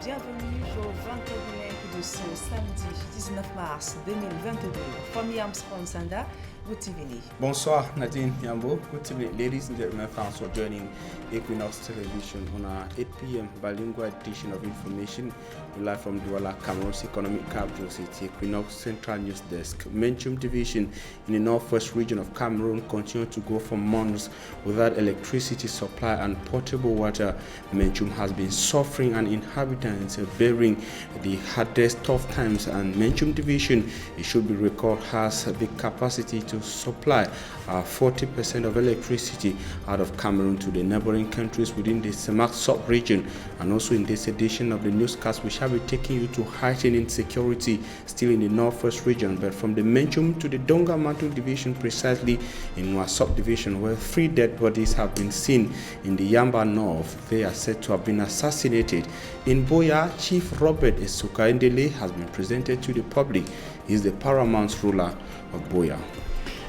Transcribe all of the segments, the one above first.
Bienvenue au 21 de ce samedi 19 mars 2022. From Yamskon Sanda, good evening. Bonsoir Nadine Yambo, good evening ladies and gentlemen. Thanks for joining Equinox Television on our 8 p.m. bilingual edition of information live from Douala, Cameroon's economic capital city. Equinox Central News Desk. Menchum Division in the northwest region of Cameroon continued to go for months without electricity supply and potable water. Menchum has been suffering and inhabitants bearing the hardest tough times, and Menchum Division, it should be recalled, has the capacity to supply 40% of electricity out of Cameroon to the neighboring countries within the Semak sub-region. And also in this edition of the newscast, we shall be taking you to heightening security still in the northwest region, but from the Menchum to the Donga Mantle Division, precisely in our subdivision, where 3 dead bodies have been seen in the Yamba North. They are said to have been assassinated. In Boya, Chief Robert Esuka Ndele has been presented to the public. He is the paramount ruler of Boya.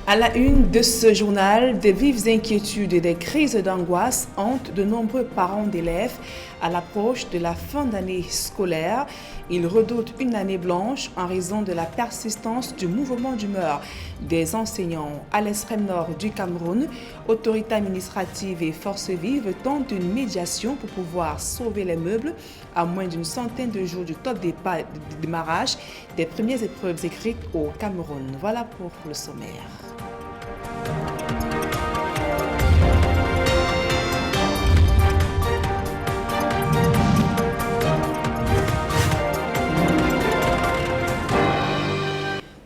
À la une de ce journal, des vives inquiétudes et des crises d'angoisse hantent de nombreux parents d'élèves à l'approche de la fin d'année scolaire. Ils redoutent une année blanche en raison de la persistance du mouvement d'humeur des enseignants. À l'extrême nord du Cameroun, autorités administratives et forces vives tentent une médiation pour pouvoir sauver les meubles à moins d'une centaine de jours du top démarrage des premières épreuves écrites au Cameroun. Voilà pour le sommaire.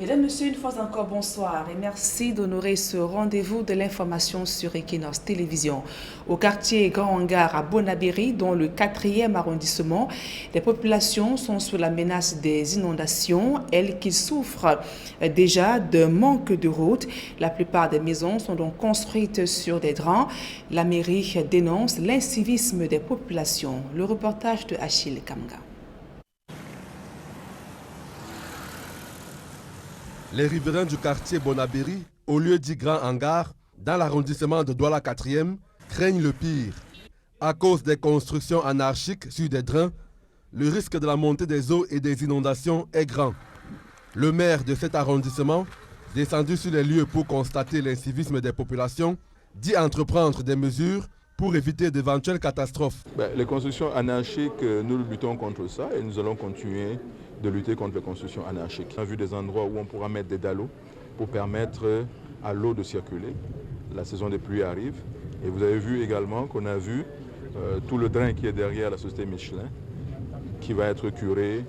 Mesdames, Messieurs, une fois encore, bonsoir et merci d'honorer ce rendez-vous de l'information sur Equinox Télévision. Au quartier Grand Hangar à Bonabéry, dans le 4e arrondissement, les populations sont sous la menace des inondations, elles qui souffrent déjà d'un manque de routes. La plupart des maisons sont donc construites sur des drains. La mairie dénonce l'incivisme des populations. Le reportage de Achille Kamga. Les riverains du quartier Bonabéry, au lieu dit Grand Hangar, dans l'arrondissement de Douala 4e, craignent le pire. À cause des constructions anarchiques sur des drains, le risque de la montée des eaux et des inondations est grand. Le maire de cet arrondissement, descendu sur les lieux pour constater l'incivisme des populations, dit entreprendre des mesures pour éviter d'éventuelles catastrophes. Les constructions anarchiques, nous luttons contre ça et nous allons continuer de lutter contre les constructions anarchiques. On a vu des endroits où on pourra mettre des dallos pour permettre à l'eau de circuler. La saison des pluies arrive. Et vous avez vu également qu'on a vu tout le drain qui est derrière la société Michelin qui va être curé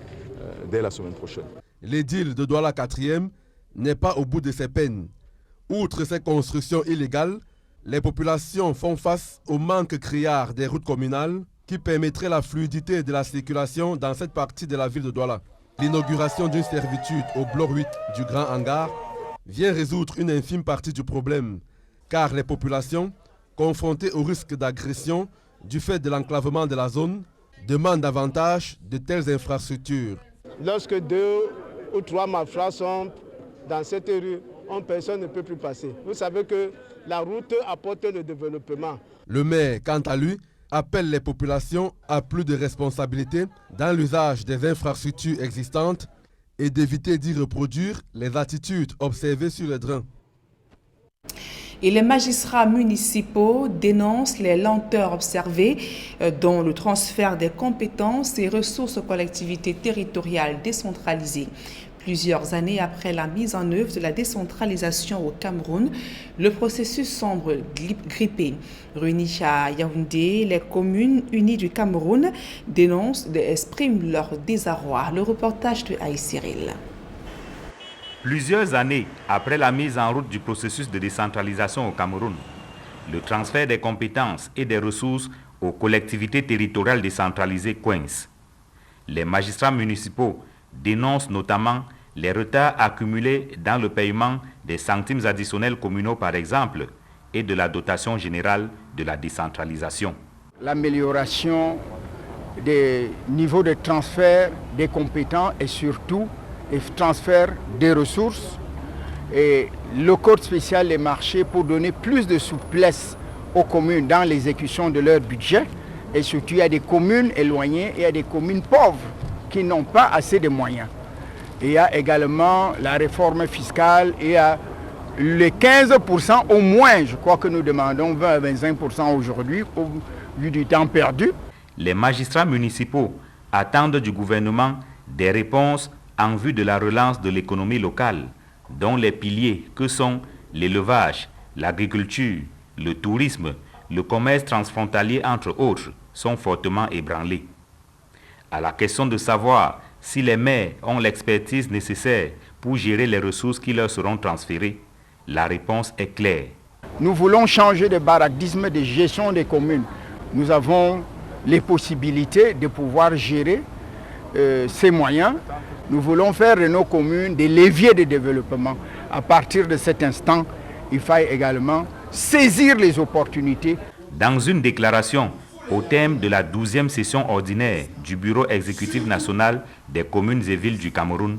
dès la semaine prochaine. L'édile de Douala 4e n'est pas au bout de ses peines. Outre ces constructions illégales, les populations font face au manque criard des routes communales qui permettraient la fluidité de la circulation dans cette partie de la ville de Douala. L'inauguration d'une servitude au bloc 8 du Grand Hangar vient résoudre une infime partie du problème, car les populations, confrontées au risque d'agression du fait de l'enclavement de la zone, demandent davantage de telles infrastructures. Lorsque 2 ou 3 malfrats sont dans cette rue, personne ne peut plus passer. Vous savez que la route apporte le développement. Le maire, quant à lui, appelle les populations à plus de responsabilité dans l'usage des infrastructures existantes et d'éviter d'y reproduire les attitudes observées sur les drains. Et les magistrats municipaux dénoncent les lenteurs observées dans le transfert des compétences et ressources aux collectivités territoriales décentralisées. Plusieurs années après la mise en œuvre de la décentralisation au Cameroun, le processus semble grippé. Réunis à Yaoundé, les communes unies du Cameroun expriment leur désarroi. Le reportage de Aïe Cyril. Plusieurs années après la mise en route du processus de décentralisation au Cameroun, le transfert des compétences et des ressources aux collectivités territoriales décentralisées coince. Les magistrats municipaux dénoncent notamment les retards accumulés dans le paiement des centimes additionnels communaux par exemple et de la dotation générale de la décentralisation. L'amélioration des niveaux de transfert des compétences et surtout le transfert des ressources et le code spécial des marchés pour donner plus de souplesse aux communes dans l'exécution de leur budget Et surtout, il y a des communes éloignées et il y a des communes pauvres qui n'ont pas assez de moyens. Et il y a également la réforme fiscale et il y a les 15% au moins, je crois que nous demandons 20 à 25% aujourd'hui au vu du temps perdu. Les magistrats municipaux attendent du gouvernement des réponses en vue de la relance de l'économie locale, dont les piliers que sont l'élevage, l'agriculture, le tourisme, le commerce transfrontalier entre autres sont fortement ébranlés. À la question de savoir si les maires ont l'expertise nécessaire pour gérer les ressources qui leur seront transférées, la réponse est claire. Nous voulons changer de paradigme de gestion des communes. Nous avons les possibilités de pouvoir gérer ces moyens. Nous voulons faire de nos communes des leviers de développement. À partir de cet instant, il faut également saisir les opportunités. Dans une déclaration au thème de la 12e session ordinaire du Bureau exécutif national des communes et villes du Cameroun,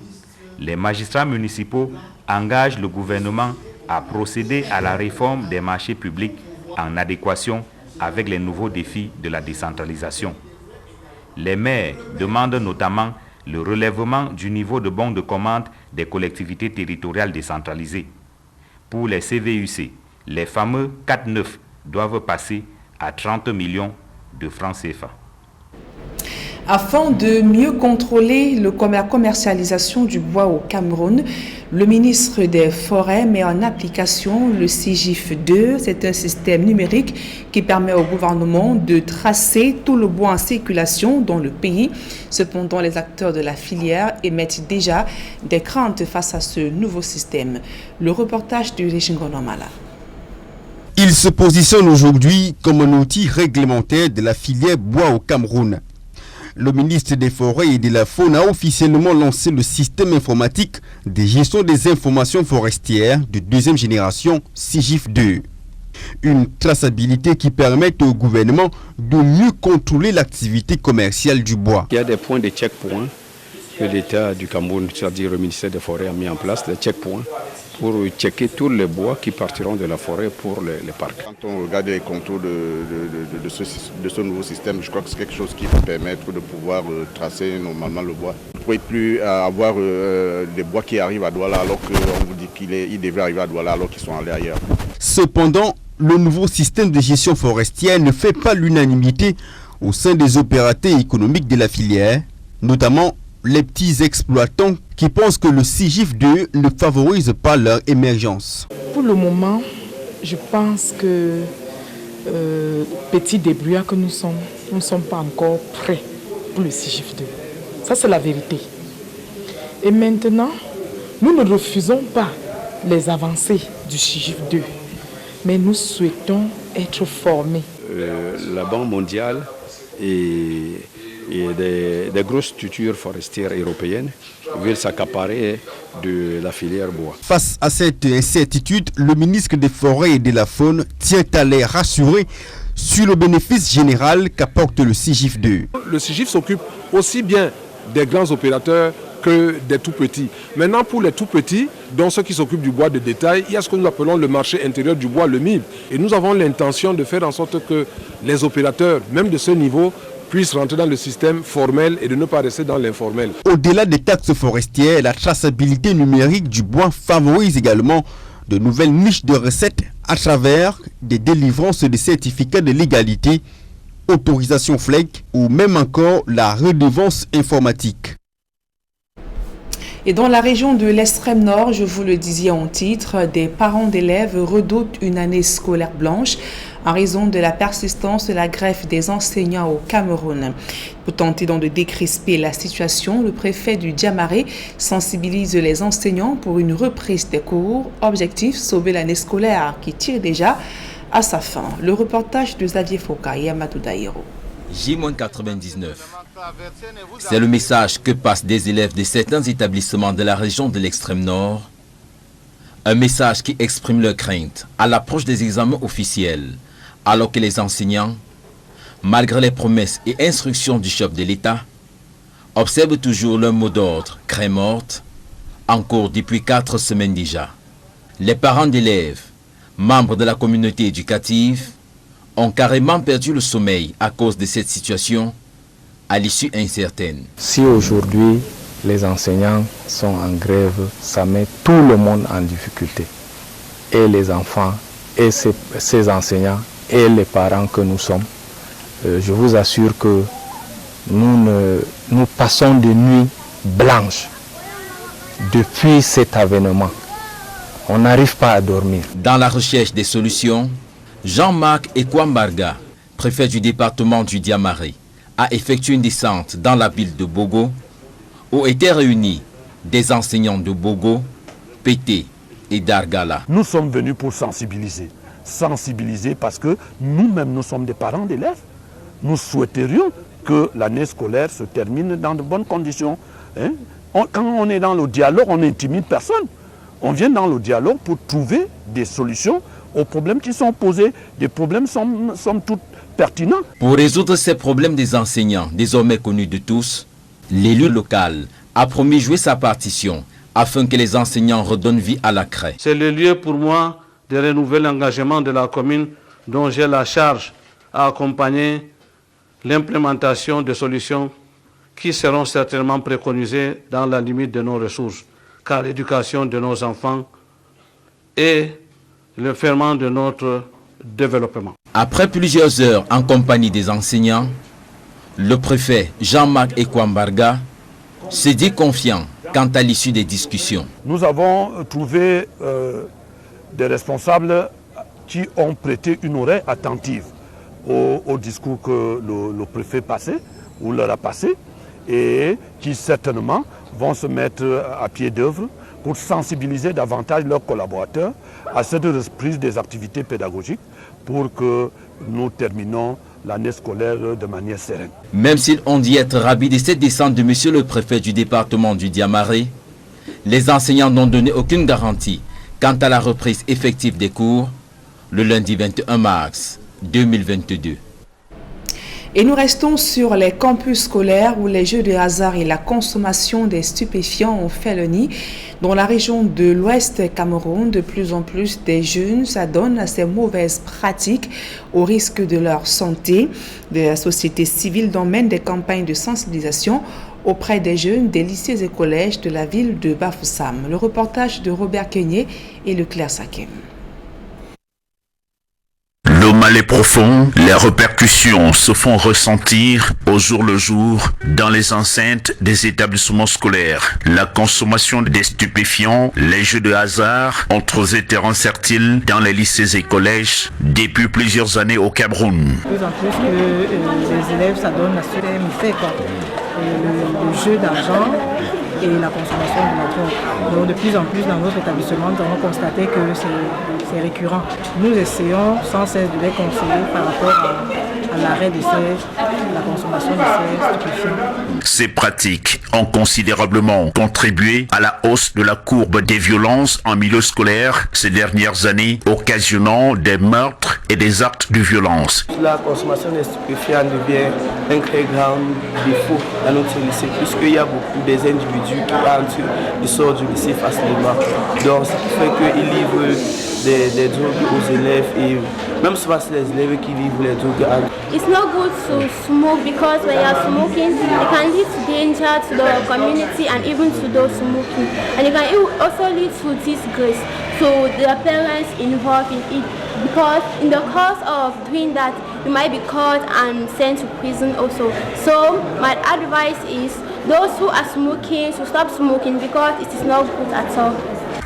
les magistrats municipaux engagent le gouvernement à procéder à la réforme des marchés publics en adéquation avec les nouveaux défis de la décentralisation. Les maires demandent notamment le relèvement du niveau de bons de commande des collectivités territoriales décentralisées. Pour les CVUC, les fameux 4-9 doivent passer à 30 millions de francs CFA. Afin de mieux contrôler la commercialisation du bois au Cameroun, le ministre des Forêts met en application le CIGIF2. C'est un système numérique qui permet au gouvernement de tracer tout le bois en circulation dans le pays. Cependant, les acteurs de la filière émettent déjà des craintes face à ce nouveau système. Le reportage de Rishingo Nomala. Il se positionne aujourd'hui comme un outil réglementaire de la filière bois au Cameroun. Le ministre des Forêts et de la Faune a officiellement lancé le système informatique de gestion des informations forestières de deuxième génération CIGIF2. Une traçabilité qui permet au gouvernement de mieux contrôler l'activité commerciale du bois. Il y a des points de checkpoint que l'État du Cameroun, c'est-à-dire le ministère des Forêts, a mis en place, des checkpoints pour checker tous les bois qui partiront de la forêt pour les parcs. Quand on regarde les contours de ce nouveau système, je crois que c'est quelque chose qui va permettre de pouvoir tracer normalement le bois. Vous ne pouvez plus avoir des bois qui arrivent à Douala alors qu'on vous dit qu'ils devraient arriver à Douala alors qu'ils sont allés ailleurs. Cependant, le nouveau système de gestion forestière ne fait pas l'unanimité au sein des opérateurs économiques de la filière, notamment les petits exploitants qui pensent que le CIGIF2 ne favorise pas leur émergence. Pour le moment, je pense que petits débrouillards que nous ne sommes pas encore prêts pour le CIGIF2. Ça, c'est la vérité. Et maintenant, nous ne refusons pas les avancées du CIGIF2, mais nous souhaitons être formés. La Banque mondiale et des grosses structures forestières européennes veulent s'accaparer de la filière bois. Face à cette incertitude, le ministre des Forêts et de la Faune tient à les rassurer sur le bénéfice général qu'apporte le CIGIF2. Le CIGIF s'occupe aussi bien des grands opérateurs que des tout petits. Maintenant, pour les tout petits, dont ceux qui s'occupent du bois de détail, il y a ce que nous appelons le marché intérieur du bois, le MIB. Et nous avons l'intention de faire en sorte que les opérateurs, même de ce niveau, puissent rentrer dans le système formel et de ne pas rester dans l'informel. Au-delà des taxes forestières, la traçabilité numérique du bois favorise également de nouvelles niches de recettes à travers des délivrances de certificats de légalité, autorisation FLEC ou même encore la redevance informatique. Et dans la région de l'extrême nord, je vous le disais en titre, des parents d'élèves redoutent une année scolaire blanche en raison de la persistance de la grève des enseignants au Cameroun. Pour tenter donc de décrisper la situation, le préfet du Diamaré sensibilise les enseignants pour une reprise des cours. Objectif, sauver l'année scolaire qui tire déjà à sa fin. Le reportage de Xavier Foka et Amadou Daïro. J-99. C'est le message que passent des élèves de certains établissements de la région de l'extrême nord. Un message qui exprime leur crainte à l'approche des examens officiels, alors que les enseignants, malgré les promesses et instructions du chef de l'État, observent toujours leur mot d'ordre, craie morte, en cours depuis 4 semaines déjà. Les parents d'élèves, membres de la communauté éducative, ont carrément perdu le sommeil à cause de cette situation à l'issue incertaine. Si aujourd'hui les enseignants sont en grève, ça met tout le monde en difficulté. Et les enfants, et ces enseignants, et les parents que nous sommes. Je vous assure que nous passons des nuits blanches depuis cet avènement. On n'arrive pas à dormir. Dans la recherche des solutions, Jean-Marc Ekwambarga, préfet du département du Diamaré, a effectué une descente dans la ville de Bogo où étaient réunis des enseignants de Bogo, Pété et d'Argala. Nous sommes venus pour sensibiliser. Sensibiliser parce que nous-mêmes, nous sommes des parents d'élèves. Nous souhaiterions que l'année scolaire se termine dans de bonnes conditions. Quand on est dans le dialogue, on n'intimide personne. On vient dans le dialogue pour trouver des solutions aux problèmes qui sont posés. Des problèmes sont tous pertinents. Pour résoudre ces problèmes des enseignants, désormais connus de tous, l'élu local a promis jouer sa partition afin que les enseignants redonnent vie à la craie. C'est le lieu pour moi de renouveler l'engagement de la commune dont j'ai la charge à accompagner l'implémentation de solutions qui seront certainement préconisées dans la limite de nos ressources, car l'éducation de nos enfants est le ferment de notre développement. Après plusieurs heures en compagnie des enseignants, le préfet Jean-Marc Ekwambarga s'est dit confiant quant à l'issue des discussions. Nous avons trouvé des responsables qui ont prêté une oreille attentive au discours que le préfet passait ou leur a passé et qui certainement vont se mettre à pied d'œuvre pour sensibiliser davantage leurs collaborateurs à cette reprise des activités pédagogiques pour que nous terminons l'année scolaire de manière sereine. Même s'ils ont dit être ravis de cette descente de monsieur le préfet du département du Diamaré, les enseignants n'ont donné aucune garantie quant à la reprise effective des cours le lundi 21 mars 2022. Et nous restons sur les campus scolaires où les jeux de hasard et la consommation des stupéfiants ont fait le nid. Dans la région de l'Ouest Cameroun, de plus en plus des jeunes s'adonnent à ces mauvaises pratiques au risque de leur santé. La société civile mène des campagnes de sensibilisation auprès des jeunes des lycées et collèges de la ville de Bafoussam. Le reportage de Robert Kenyé et Leclerc Sakem. Le mal est profond, les répercussions se font ressentir au jour le jour dans les enceintes des établissements scolaires. La consommation des stupéfiants, les jeux de hasard ont trouvé terrain fertile dans les lycées et collèges depuis plusieurs années au Cameroun. De plus en plus que les élèves s'adonnent à ce méfait, le jeu d'argent et la consommation de la drogue. Donc de plus en plus dans notre établissement, nous avons constaté que c'est récurrent. Nous essayons sans cesse de les conseiller par rapport à l'arrêt de la consommation de ces stupéfiants. Ces pratiques ont considérablement contribué à la hausse de la courbe des violences en milieu scolaire ces dernières années, occasionnant des meurtres et des actes de violence. La consommation des stupéfiants devient un très grand défaut dans notre lycée, puisqu'il y a beaucoup des individus qui entrent du sort du lycée facilement. Donc ce qui fait qu'ils livrent des drogues aux élèves et même souvent c'est les élèves qui livrent les drogues. It's not good to smoke because when you're smoking, it can lead to danger to the community and even to those smoking. And it can also lead to disgrace to the parents involved in it. Because in the course of doing that, you might be caught and sent to prison also. So my advice is those who are smoking should stop smoking because it is not good at all.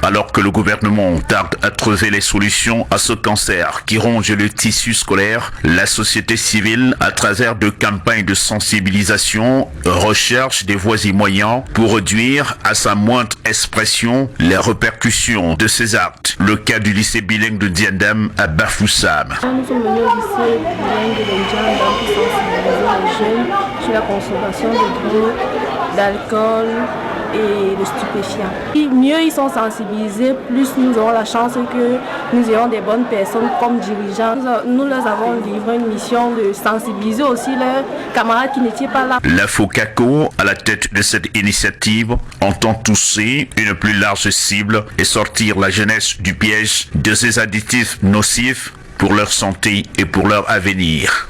Alors que le gouvernement tarde à trouver les solutions à ce cancer qui ronge le tissu scolaire, la société civile, à travers de campagnes de sensibilisation, recherche des voies et moyens pour réduire à sa moindre expression les répercussions de ces actes. Le cas du lycée bilingue de Diandam à Bafoussam. Nous sommes venus au lycée bilingue de Diandam pour sensibiliser les jeunes sur la consommation de drogue, d'alcool et de stupéfiants. Et mieux ils sont sensibilisés, plus nous aurons la chance que nous ayons des bonnes personnes comme dirigeants. Nous leur avons livré une mission de sensibiliser aussi leurs camarades qui n'étaient pas là. La FOCACO, à la tête de cette initiative, entend toucher une plus large cible et sortir la jeunesse du piège de ces additifs nocifs pour leur santé et pour leur avenir.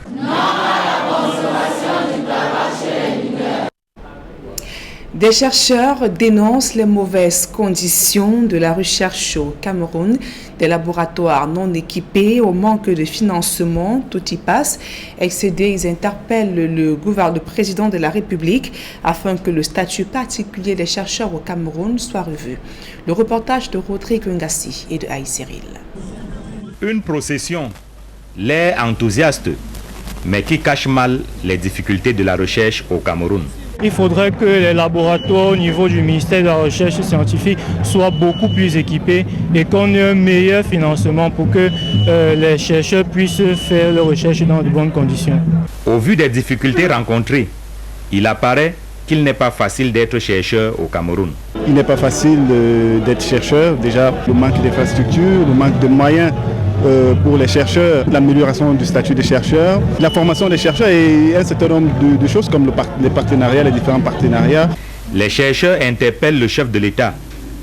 Des chercheurs dénoncent les mauvaises conditions de la recherche au Cameroun, des laboratoires non équipés, au manque de financement, tout y passe. Excédés, ils interpellent le président de la République afin que le statut particulier des chercheurs au Cameroun soit revu. Le reportage de Rodrigue Ngassi et de Aïe Cyril. Une procession, l'air enthousiaste, mais qui cache mal les difficultés de la recherche au Cameroun. Il faudrait que les laboratoires au niveau du ministère de la Recherche scientifique soient beaucoup plus équipés et qu'on ait un meilleur financement pour que les chercheurs puissent faire leurs recherches dans de bonnes conditions. Au vu des difficultés rencontrées, il apparaît qu'il n'est pas facile d'être chercheur au Cameroun. Il n'est pas facile d'être chercheur. Déjà, le manque d'infrastructures, le manque de moyens pour les chercheurs, l'amélioration du statut des chercheurs, la formation des chercheurs et un certain nombre de choses comme les partenariats, les différents partenariats. Les chercheurs interpellent le chef de l'État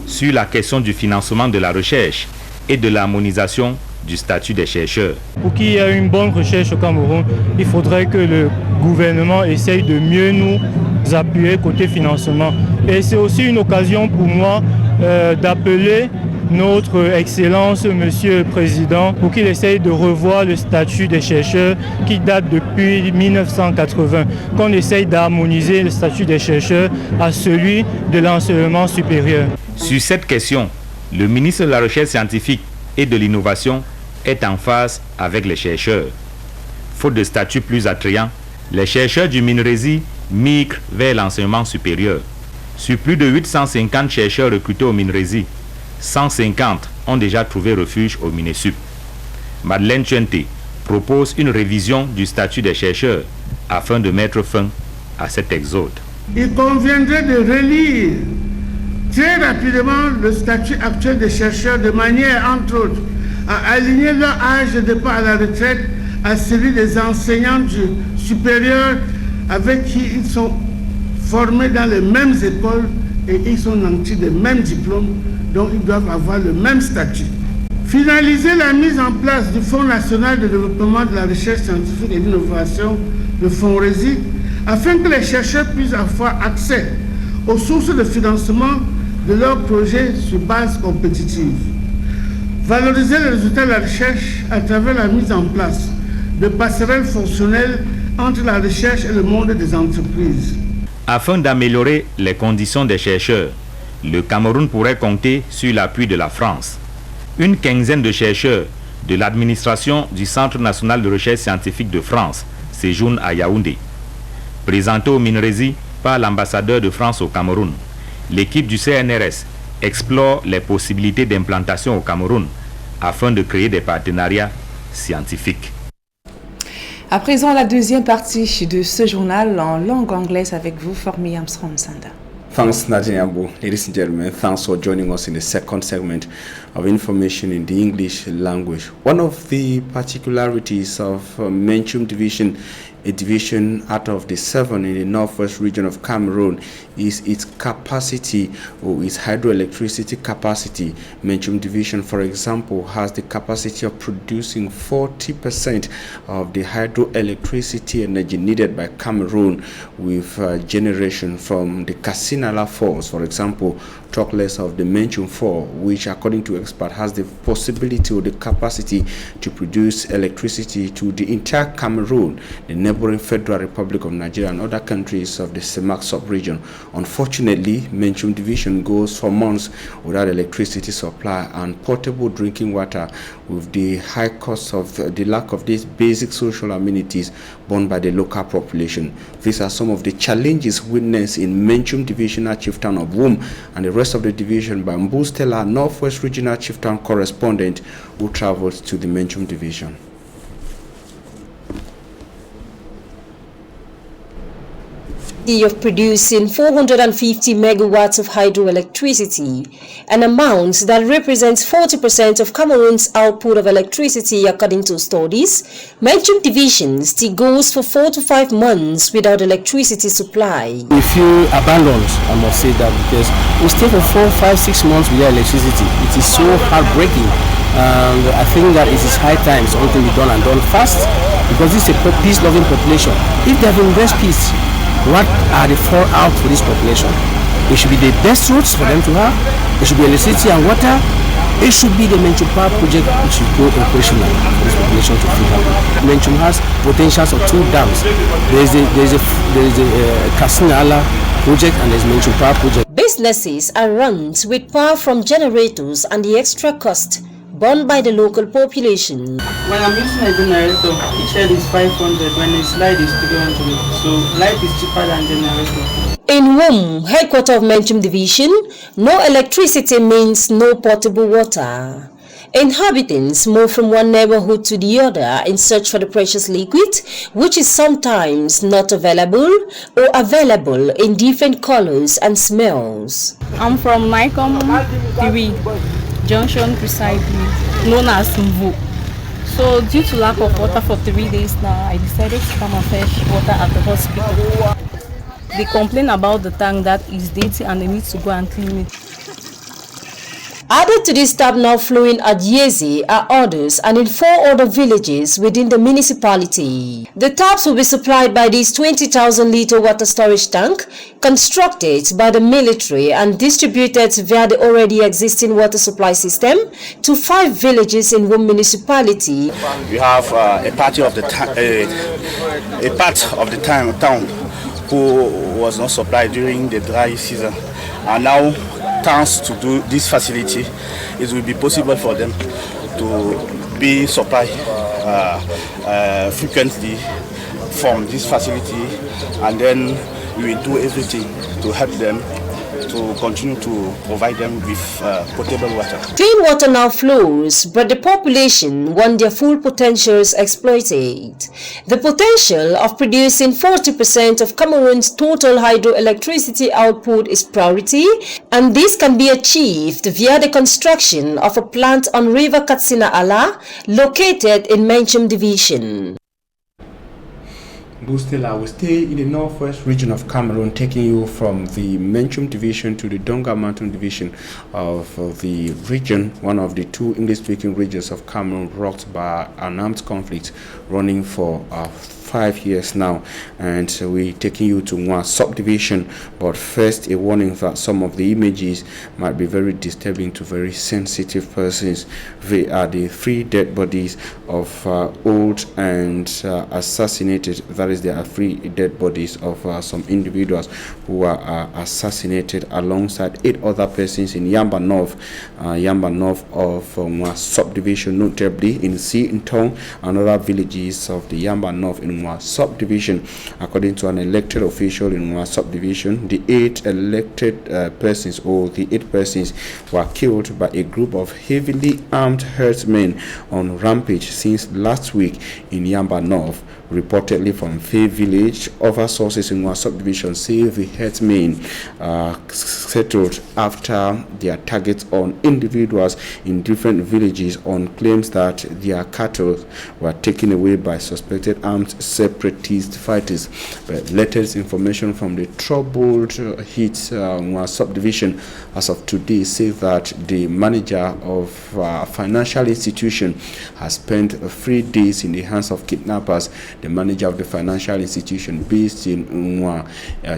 sur la question du financement de la recherche et de l'harmonisation du statut des chercheurs. Pour qu'il y ait une bonne recherche au Cameroun, il faudrait que le gouvernement essaye de mieux nous appuyer côté financement. Et c'est aussi une occasion pour moi d'appeler notre Excellence, Monsieur le Président, pour qu'il essaye de revoir le statut des chercheurs qui date depuis 1980, qu'on essaye d'harmoniser le statut des chercheurs à celui de l'enseignement supérieur. Sur cette question, le ministre de la Recherche scientifique et de l'Innovation est en phase avec les chercheurs. Faute de statut plus attrayant, les chercheurs du MINRESI migrent vers l'enseignement supérieur. Sur plus de 850 chercheurs recrutés au MINRESI, 150 ont déjà trouvé refuge au MINESUP. Madeleine Tchente propose une révision du statut des chercheurs afin de mettre fin à cet exode. Il conviendrait de relire très rapidement le statut actuel des chercheurs de manière, entre autres, à aligner leur âge de départ à la retraite à celui des enseignants du supérieur avec qui ils sont formés dans les mêmes écoles et ils sont nantis des mêmes diplômes, donc ils doivent avoir le même statut. Finaliser la mise en place du Fonds national de développement de la recherche scientifique et d'innovation, le FONRESI, afin que les chercheurs puissent avoir accès aux sources de financement de leurs projets sur base compétitive. Valoriser les résultats de la recherche à travers la mise en place de passerelles fonctionnelles entre la recherche et le monde des entreprises. Afin d'améliorer les conditions des chercheurs, le Cameroun pourrait compter sur l'appui de la France. Une quinzaine de chercheurs de l'administration du Centre national de recherche scientifique de France séjournent à Yaoundé. Présenté au MINRESI par l'ambassadeur de France au Cameroun, l'équipe du CNRS explore les possibilités d'implantation au Cameroun afin de créer des partenariats scientifiques. À présent, la deuxième partie de ce journal en langue anglaise avec vous, Formi Armstrong Sanda. Thanks, Nadine Ambo. Ladies and gentlemen, thanks for joining us in the second segment of information in the English language. One of the particularities of Menchum Division, a division out of the 7 in the northwest region of Cameroon, is its capacity or its hydroelectricity capacity. Menchum Division, for example, has the capacity of producing 40% of the hydroelectricity energy needed by Cameroon with generation from the Kassinala Falls, for example, talk less of the Menchum 4, which according to experts has the possibility or the capacity to produce electricity to the entire Cameroon, the neighboring Federal Republic of Nigeria and other countries of the CEMAC sub-region. Unfortunately, Menchum Division goes for months without electricity supply and portable drinking water with the high cost of the lack of these basic social amenities borne by the local population. These are some of the challenges witnessed in Menchum Divisional Chieftain of Womb and the rest of the division by Mbu Stella, Northwest Regional Chieftain correspondent who travels to the Menchum Division. Of producing 450 megawatts of hydroelectricity, an amount that represents 40% of Cameroon's output of electricity according to studies. Menchum Division still goes for 4 to 5 months without electricity supply. We feel abandoned, I must say that, because we stay for 4, 5, 6 months without electricity. It is so heartbreaking. And I think that it is high time something be done and done fast, because this is a peace-loving population. If they have embraced peace, what are the fallout for this population? It should be the best roads for them to have. It should be electricity and water. It should be the Menchum Power project which should go operational for this population to feel happy. Menchum has potentials of 2 dams. There is a Kasina Ala project and there's Menchum Power project. Businesses are run with power from generators and the extra cost borne by the local population. When I'm using a generator, each head is 500, when it's light is 300, so light is cheaper than generator. In Wum, headquarters of Menchum Division, no electricity means no potable water. Inhabitants move from one neighborhood to the other in search for the precious liquid, which is sometimes not available or available in different colors and smells. I'm from Nicom 3 Junction precisely, known as Mvu. So due to lack of water for 3 days now, I decided to come and fetch water at the hospital. They complain about the tank that is dirty and they need to go and clean it. Added to this tap now flowing at Yezi are others and in 4 other villages within the municipality. The taps will be supplied by this 20,000-litre water storage tank constructed by the military and distributed via the already existing water supply system to 5 villages in one municipality. We have a part of the town who was not supplied during the dry season, and now thanks to this facility, it will be possible for them to be supplied frequently from this facility, and then we will do everything to help them to continue to provide them with potable water. Clean water now flows, but the population want their full potentials exploited. The potential of producing 40% of Cameroon's total hydroelectricity output is priority, and this can be achieved via the construction of a plant on River Katsina Ala, located in Menchum Division. Boustela will stay in the northwest region of Cameroon, taking you from the Menchum division to the Donga Mountain division of the region, one of the 2 English-speaking regions of Cameroon rocked by an armed conflict running for 5 years now, and we're taking you to one subdivision. But first, a warning that some of the images might be very disturbing to very sensitive persons. They are the 3 dead bodies of old and assassinated, that is, there are 3 dead bodies of some individuals who were assassinated alongside 8 other persons in Yamba North of one subdivision, notably in Sintong and other villages of the Yamba North in one subdivision. According to an elected official in one subdivision, the 8 elected persons, or the 8 persons, were killed by a group of heavily armed herdsmen on rampage since last week in Yamba North. Reportedly from Faye Village, other sources in one subdivision say the herdsmen settled after their targets on individuals in different villages on claims that their cattle were taken away by suspected armed separatist fighters. But latest information from the troubled hit one subdivision as of today says that the manager of a financial institution has spent 3 days in the hands of kidnappers. The manager of the financial institution based in Unwa,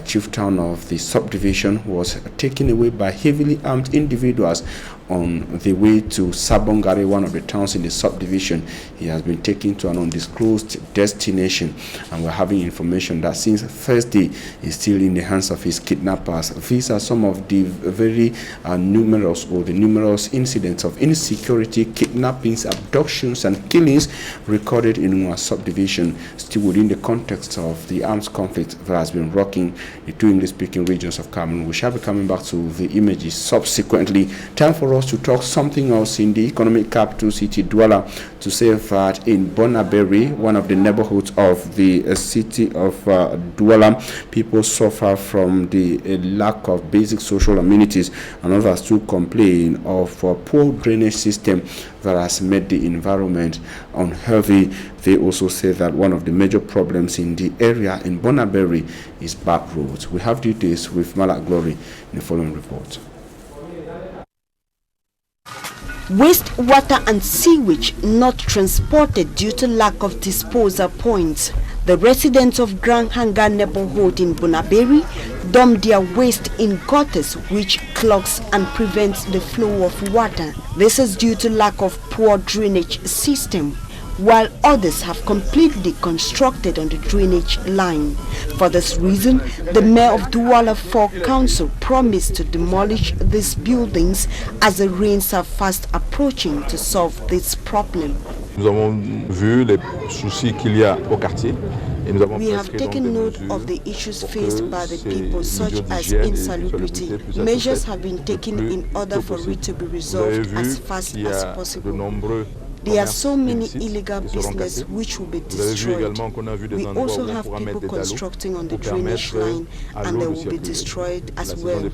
chief town of the subdivision, was taken away by heavily armed individuals on the way to Sabongari, one of the towns in the subdivision. He has been taken to an undisclosed destination, and we're having information that since Thursday is still in the hands of his kidnappers. These are some of the very numerous incidents of insecurity, kidnappings, abductions, and killings recorded in our subdivision, still within the context of the armed conflict that has been rocking the 2 English-speaking regions of Cameroon. We shall be coming back to the images subsequently. Time for us to talk something else in the economic capital city, Douala, to say that in Bonaberi, one of the neighborhoods of the city of Douala, people suffer from the lack of basic social amenities, and others too complain of a poor drainage system that has made the environment unhealthy. They also say that one of the major problems in the area in Bonaberi is bad roads. We have details with Malak Glory in the following report. Wastewater and sewage not transported due to lack of disposal points. The residents of Grand Hangar neighborhood in Bunaberi dump their waste in gutters, which clogs and prevents the flow of water. This is due to lack of poor drainage system, while others have completely constructed on the drainage line. For this reason, the mayor of Douala 4 Council promised to demolish these buildings as the rains are fast approaching to solve this problem. Nous avons vu les soucis qu'il y a au quartier. We have taken note of the issues faced by the people, such as insalubrity. Measures have been taken in order for it to be resolved as fast as possible. There are so many illegal businesses which will be destroyed. We also have people constructing on the drainage line and they will be destroyed as well.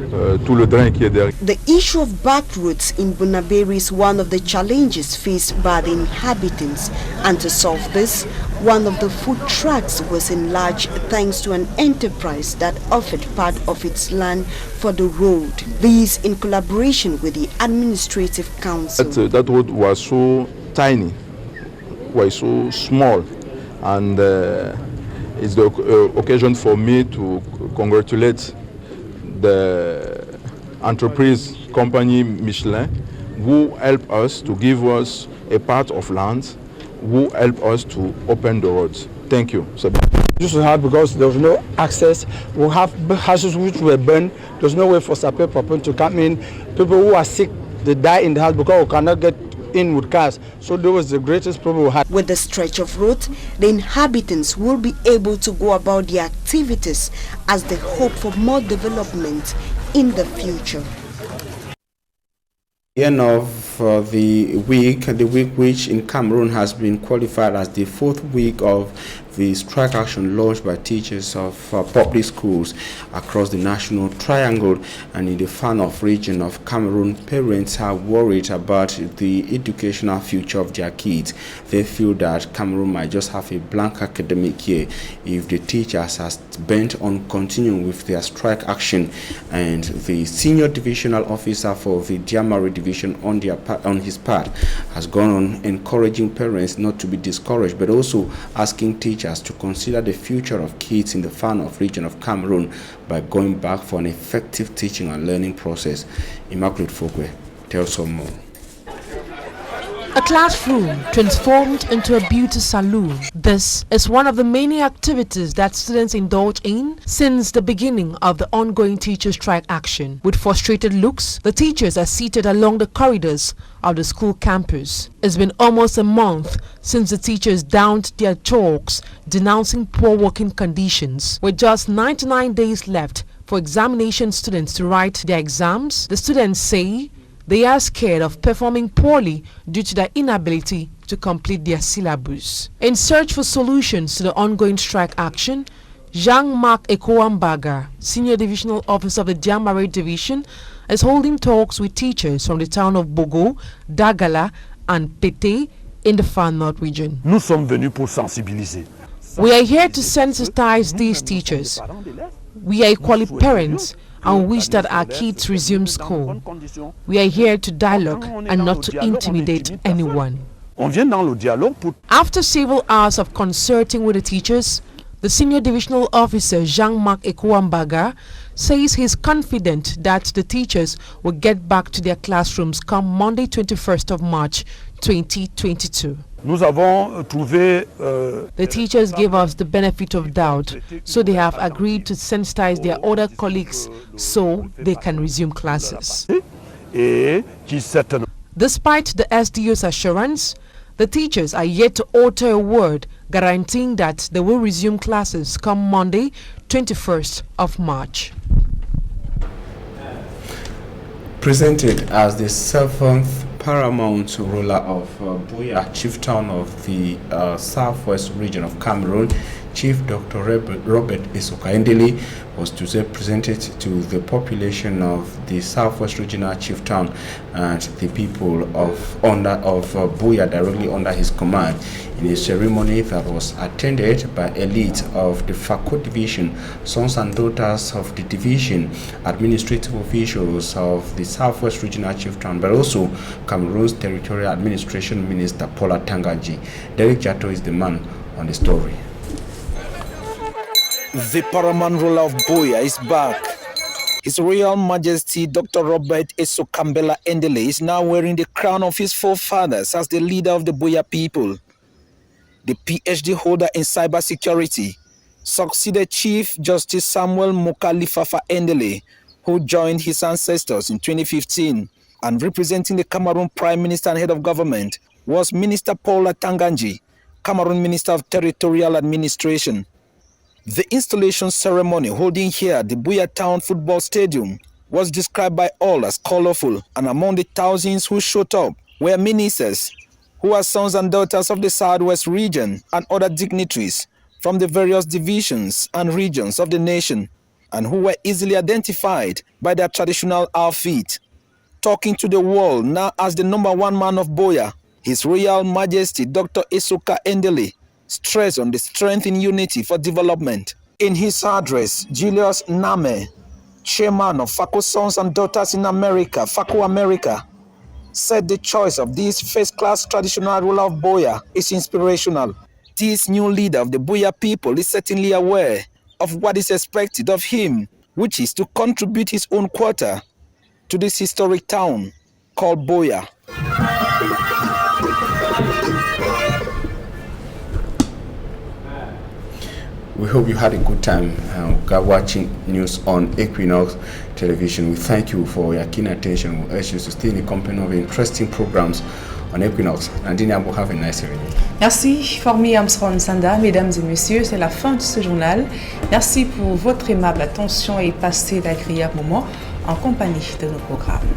The issue of back roads in Bunaberi is one of the challenges faced by the inhabitants, and to solve this, one of the food trucks was enlarged thanks to an enterprise that offered part of its land for the road. This in collaboration with the Administrative Council. That road was so tiny, was so small, and it's the occasion for me to congratulate the enterprise company Michelin, who helped us to give us a part of land, who helped us to open the roads. Thank you. This was hard because there was no access. We have houses which were burned. There's no way for people to come in. People who are sick, they die in the house because we cannot get in with cars. So that was the greatest problem we had. With the stretch of road, the inhabitants will be able to go about their activities as they hope for more development in the future. The end of the week which in Cameroon has been qualified as the 4th week of the strike action launched by teachers of public schools across the National Triangle and in the Far-North region of Cameroon. Parents are worried about the educational future of their kids. They feel that Cameroon might just have a blank academic year if the teachers are bent on continuing with their strike action. And the senior divisional officer for the Diamari division on his part has gone on encouraging parents not to be discouraged, but also asking teachers to consider the future of kids in the Far-North region of Cameroon by going back for an effective teaching and learning process. Immaculate Fokwe tells some more. A classroom transformed into a beauty salon. This is one of the many activities that students indulge in since the beginning of the ongoing teacher strike action. With frustrated looks, the teachers are seated along the corridors of the school campus. It's been almost a month since the teachers downed their chalks denouncing poor working conditions. With just 99 days left for examination students to write their exams, the students say they are scared of performing poorly due to their inability to complete their syllabus. In search for solutions to the ongoing strike action, Jean-Marc Ekouambaga, Senior Divisional Officer of the Diamari Division, is holding talks with teachers from the town of Bogo, Dagala and Pété in the Far-North region. Nous sommes venus pour sensibiliser. We are here to sensitize these teachers. We are equally parents and wish that our kids resume school. We are here to dialogue and not to intimidate anyone. After several hours of consulting with the teachers, the Senior Divisional Officer Jean-Marc Ekouambaga says he is confident that the teachers will get back to their classrooms come Monday 21st of March 2022. The teachers gave us the benefit of doubt, so they have agreed to sensitize their other colleagues so they can resume classes. Despite the SDO's assurance, the teachers are yet to utter a word guaranteeing that they will resume classes come Monday, 21st of March. Presented as the 7th paramount ruler of Buea, chieftain of the southwest region of Cameroon, Chief Dr. Robert Esoka-Endele was today presented to the population of the Southwest Regional Chieftain and the people of Buea directly under his command in a ceremony that was attended by elite of the Fako Division, sons and daughters of the division, administrative officials of the Southwest Regional Chieftain, but also Cameroon's Territorial Administration Minister Paula Tanganji. Derek Jato is the man on the story. The paramount ruler of Buea is back. His Royal Majesty Dr. Robert Esoka-Endele is now wearing the crown of his forefathers as the leader of the Buea people. The PhD holder in cybersecurity succeeded Chief Justice Samuel Mokalifafa-Endele, who joined his ancestors in 2015, and representing the Cameroon Prime Minister and Head of Government was Minister Paula Tanganji, Cameroon Minister of Territorial Administration. The installation ceremony holding here at the Buea Town Football Stadium was described by all as colorful, and among the thousands who showed up were ministers, who are sons and daughters of the Southwest region, and other dignitaries from the various divisions and regions of the nation, and who were easily identified by their traditional outfit. Talking to the world now as the #1 man of Buea, His Royal Majesty Dr. Esoka-Endele stressed on the strength in unity for development. In his address, Julius Name, chairman of Fako Sons and Daughters in America, Fako America, said the choice of this first-class traditional ruler of Buea is inspirational. This new leader of the Buea people is certainly aware of what is expected of him, which is to contribute his own quota to this historic town called Buea. We hope you had a good time watching news on Equinox Television. We thank you for your keen attention. We urge you to stay in the company of interesting programs on Equinox. Nandine Abo, have a nice evening. Merci, Formi Armstrong Sanda. Mesdames et messieurs, c'est la fin de ce journal. Merci pour votre aimable attention et passez d'agréables moments en compagnie de nos programmes.